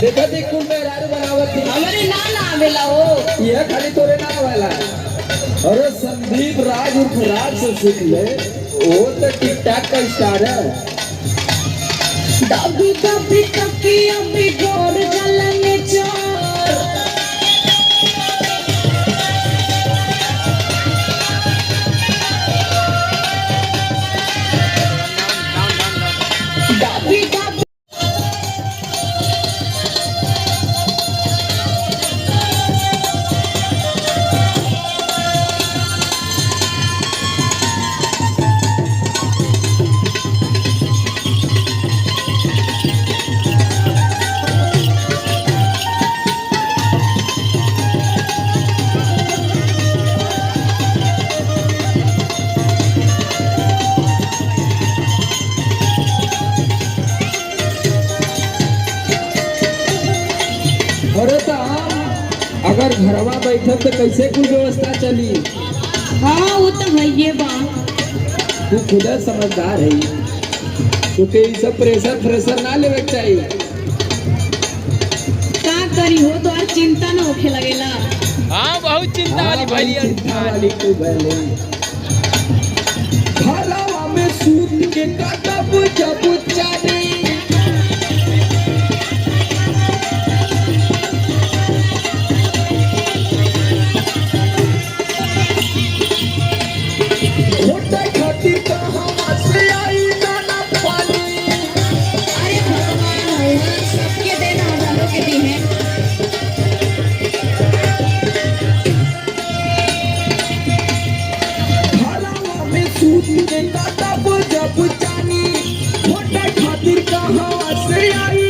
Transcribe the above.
देखा देख कुल मेहरारू बनावत थी हमारे ना ना आवेला हो। यह खाली तोरे ना वाला। अरे संदीप राज उर्फ राज से सीख ले, वो तो टिक टाक का स्टार है। दबी दबी तकिया बिगड़ जलने चोर। दबी दबी अरे तो हम अगर घरवा बैठब तो कैसे कुछ व्यवस्था चली। हाँ वो तो है ये बा। तू खुद समझदार है, क्योंकि ये सब प्रेशर ना लेवे के चाहिए। का करी हो तो और चिंता ना होखे लगेला। हाँ बहुत चिंता वाली भैली है। चिंता वाली कोई भले भलावा में सूत के काटब जब जाने। होता खातिर कहाँ से आई दाना पानी। अरे भगवान सबके देना वालों के दी है। भलावा में सूत के काटब जब जानी। होता खातिर कहाँ से आई